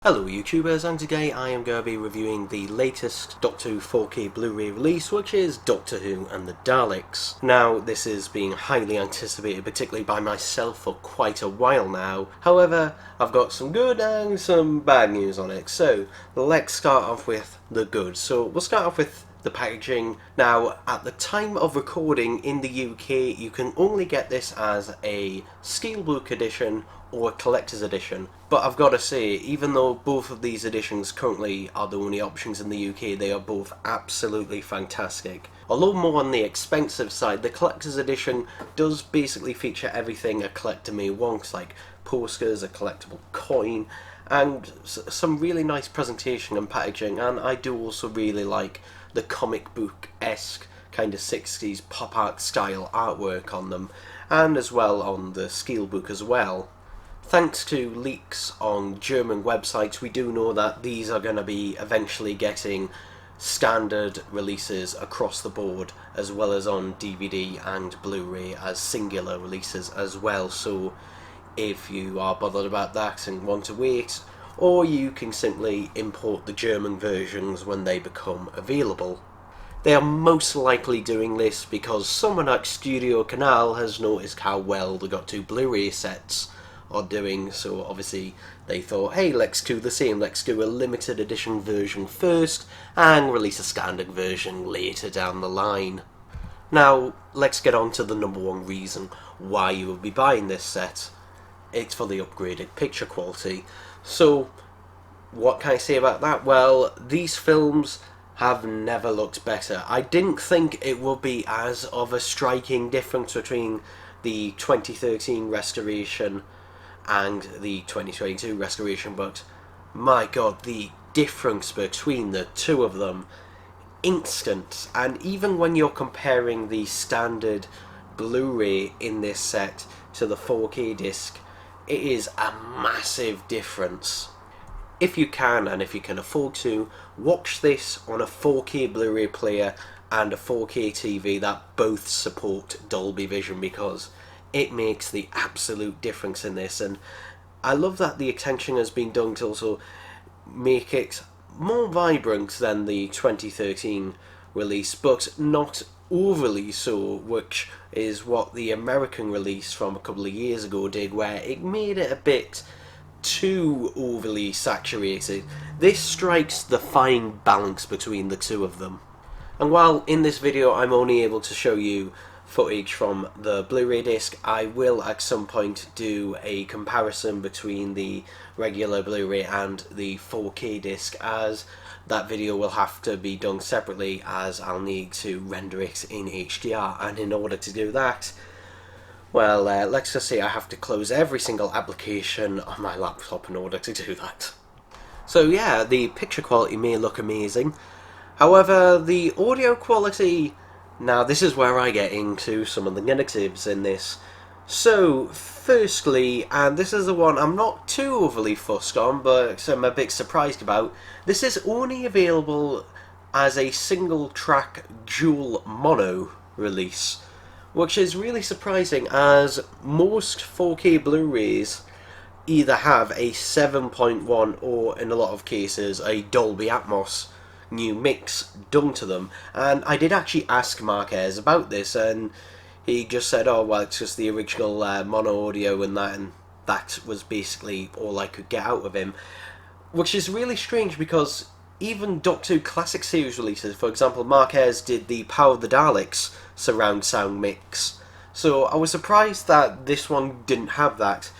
Hello YouTubers, and today I am going to be reviewing the latest Doctor Who 4K Blu-ray release, which is Doctor Who and the Daleks. Now, this is being highly anticipated, particularly by myself, for quite a while now. However, I've got some good and some bad news on it. So, let's start off with the good. So, we'll start off with the packaging. Now, at the time of recording in the UK, you can only get this as a Steelbook edition or a collector's edition. But I've got to say, even though both of these editions currently are the only options in the UK, they are both absolutely fantastic. Although more on the expensive side, the collector's edition does basically feature everything a collector may want, like posters, a collectible coin, and some really nice presentation and packaging. And I do also really like the comic book-esque kind of 60s pop art style artwork on them, and as well on the Steelbook as well. Thanks to leaks on German websites, we do know that these are going to be eventually getting standard releases across the board, as well as on DVD and Blu-ray as singular releases as well. So if you are bothered about that and want to wait, or you can simply import the German versions when they become available. They are most likely doing this because someone at Studio Canal has noticed how well the Got To Blu-ray sets are doing, so obviously they thought, hey, let's do the same, let's do a limited edition version first and release a standard version later down the line. Now, let's get on to the number one reason why you will be buying this set. It's for the upgraded picture quality. So, what can I say about that? Well, these films have never looked better. I didn't think it would be as of a striking difference between the 2013 restoration and the 2022 restoration, but my god, the difference between the two of them, instant. And even when you're comparing the standard Blu-ray in this set to the 4K disc, it is a massive difference. If you can, and if you can afford to, watch this on a 4K Blu-ray player and a 4K TV that both support Dolby Vision, because it makes the absolute difference in this. And I love that the attention has been done to also make it more vibrant than the 2013 release, but not overly so, which is what the American release from a couple of years ago did, where it made it a bit too overly saturated. This strikes the fine balance between the two of them. And while in this video I'm only able to show you footage from the Blu-ray disc, I will at some point do a comparison between the regular Blu-ray and the 4K disc, as that video will have to be done separately as I'll need to render it in HDR, and in order to do that, well, let's just say I have to close every single application on my laptop in order to do that. So yeah, the picture quality may look amazing, however the audio quality, now this is where I get into some of the negatives in this. So firstly, and this is the one I'm not too overly fussed on, but I'm a bit surprised about, this is only available as a single track dual mono release, which is really surprising, as most 4K Blu-rays either have a 7.1 or, in a lot of cases, a Dolby Atmos new mix done to them. And I did actually ask Marquez about this, and he just said, oh well, it's just the original mono audio and that was basically all I could get out of him, which is really strange because even Doctor Who Classic Series releases, for example, Marquez did the Power of the Daleks surround sound mix, so I was surprised that this one didn't have that.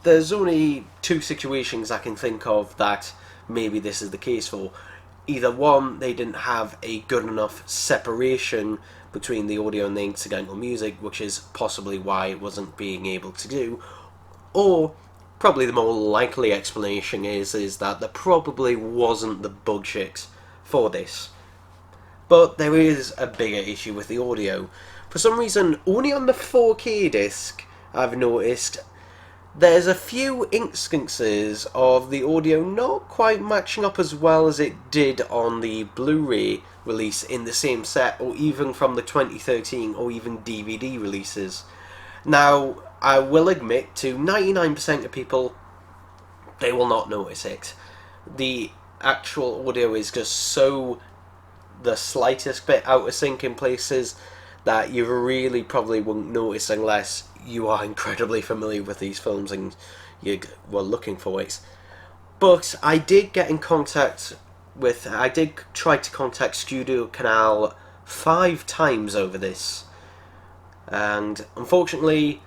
There's only two situations I can think of that maybe this is the case for. Either one, they didn't have a good enough separation between the audio and the incidental music, which is possibly why it wasn't being able to do, or probably the more likely explanation is that there probably wasn't the budget for this. But there is a bigger issue with the audio. For some reason, only on the 4K disc, I've noticed, there's a few instances of the audio not quite matching up as well as it did on the Blu-ray release in the same set, or even from the 2013 or even DVD releases. Now, I will admit, to 99% of people, they will not notice it. The actual audio is just so the slightest bit out of sync in places that you really probably won't notice unless you are incredibly familiar with these films and you were looking for it. But I did get in contact with, I did try to contact Studio Canal 5 times over this, and unfortunately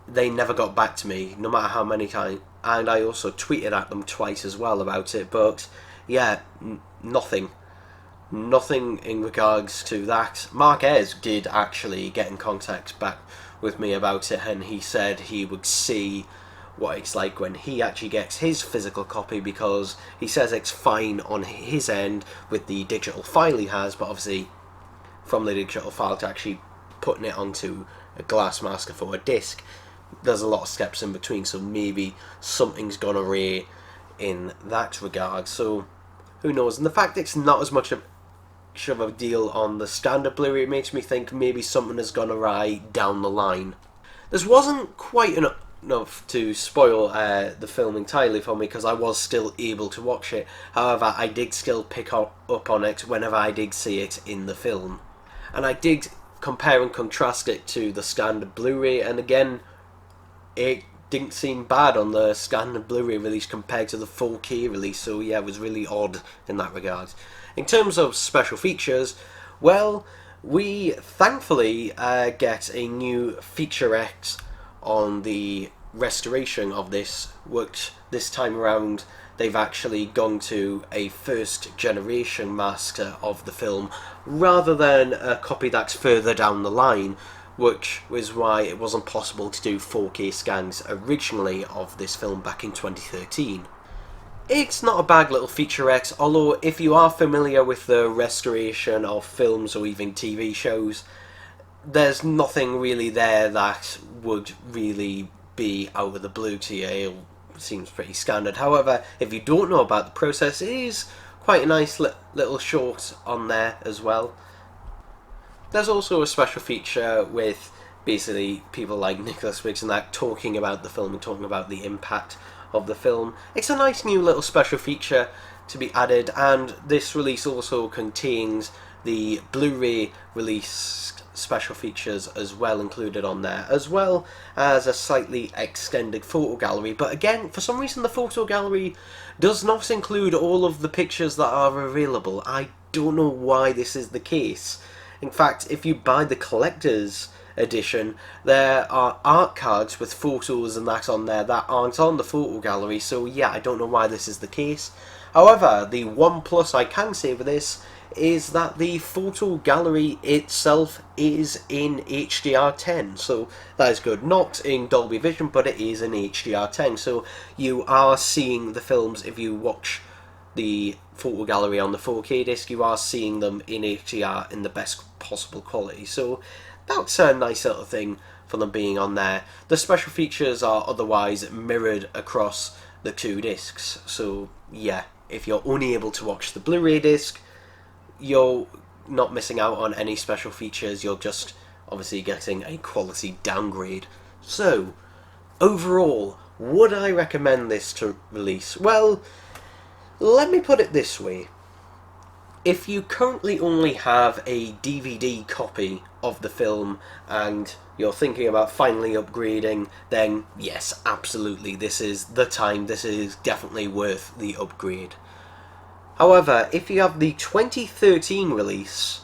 they never got back to me, no matter how many times, and I also tweeted at them twice as well about it, but yeah, nothing in regards to that. Mark Ayres did actually get in contact back with me about it, and he said he would see what it's like when he actually gets his physical copy, because he says it's fine on his end with the digital file he has, but obviously from the digital file to actually putting it onto a glass masker for a disc, there's a lot of steps in between, so maybe something's gone awry in that regard, so who knows. And the fact it's not as much of a deal on the standard Blu-ray makes me think maybe something has gone awry down the line. This wasn't quite enough to spoil the film entirely for me, because I was still able to watch it. However, I did still pick up on it whenever I did see it in the film, and I did compare and contrast it to the standard Blu-ray, and again, it didn't seem bad on the standard Blu-ray release compared to the 4K release, so yeah, it was really odd in that regard. In terms of special features, well, we thankfully get a new featurette on the restoration of this, which this time around they've actually gone to a first generation master of the film rather than a copy that's further down the line, which was why it wasn't possible to do 4K scans originally of this film back in 2013. It's not a bad little featurette, although if you are familiar with the restoration of films or even TV shows, there's nothing really there that would really be out of the blue to you. It seems pretty standard. However, if you don't know about the process, it is quite a nice little short on there as well. There's also a special feature with basically people like Nicholas Wiggs and that talking about the film and talking about the impact of the film. It's a nice new little special feature to be added, and this release also contains the Blu-ray release special features as well included on there, as well as a slightly extended photo gallery. But again, for some reason the photo gallery does not include all of the pictures that are available. I don't know why this is the case. In fact, if you buy the collector's edition, there are art cards with photos and that on there that aren't on the photo gallery, so yeah, I don't know why this is the case. However, the one plus I can say with this is that the photo gallery itself is in HDR10, so that is good. Not in Dolby Vision, but it is in HDR10, so you are seeing the films. If you watch the photo gallery on the 4K disc, you are seeing them in HDR in the best possible quality, so that's a nice little thing for them being on there. The special features are otherwise mirrored across the two discs, so yeah, if you're only able to watch the Blu-ray disc, you're not missing out on any special features, you're just obviously getting a quality downgrade. So, overall, would I recommend this to release? Well, let me put it this way. If you currently only have a DVD copy of the film and you're thinking about finally upgrading, then yes, absolutely, this is the time, this is definitely worth the upgrade. However, if you have the 2013 release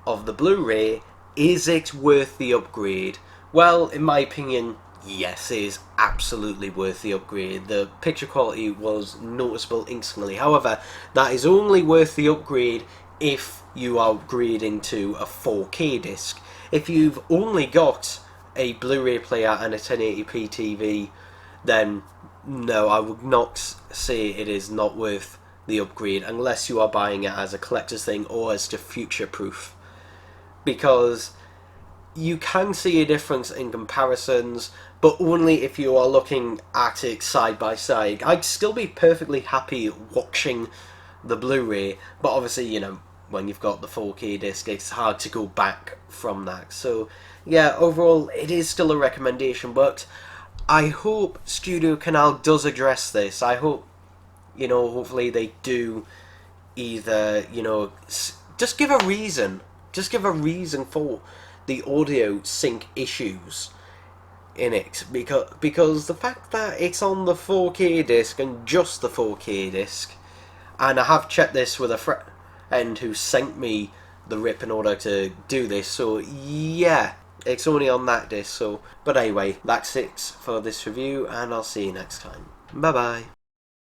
of the Blu-ray, is it worth the upgrade? Well, in my opinion, yes, it is absolutely worth the upgrade. The picture quality was noticeable instantly. However, that is only worth the upgrade if you are upgrading to a 4K disc. If you've only got a Blu-ray player and a 1080p TV, then no, I would not say it is not worth the upgrade unless you are buying it as a collector's thing or as to future-proof. Because you can see a difference in comparisons, but only if you are looking at it side by side. I'd still be perfectly happy watching the Blu-ray, but obviously, you know, when you've got the 4K disc, it's hard to go back from that. So, yeah, overall, it is still a recommendation, but I hope Studio Canal does address this. I hope, you know, hopefully they do either, you know, just give a reason. Just give a reason for the audio sync issues in it, because the fact that it's on the 4K disc and just the 4K disc, and I have checked this with a friend who sent me the rip in order to do this, so yeah, it's only on that disc. So, but anyway, that's it for this review, and I'll see you next time. Bye bye.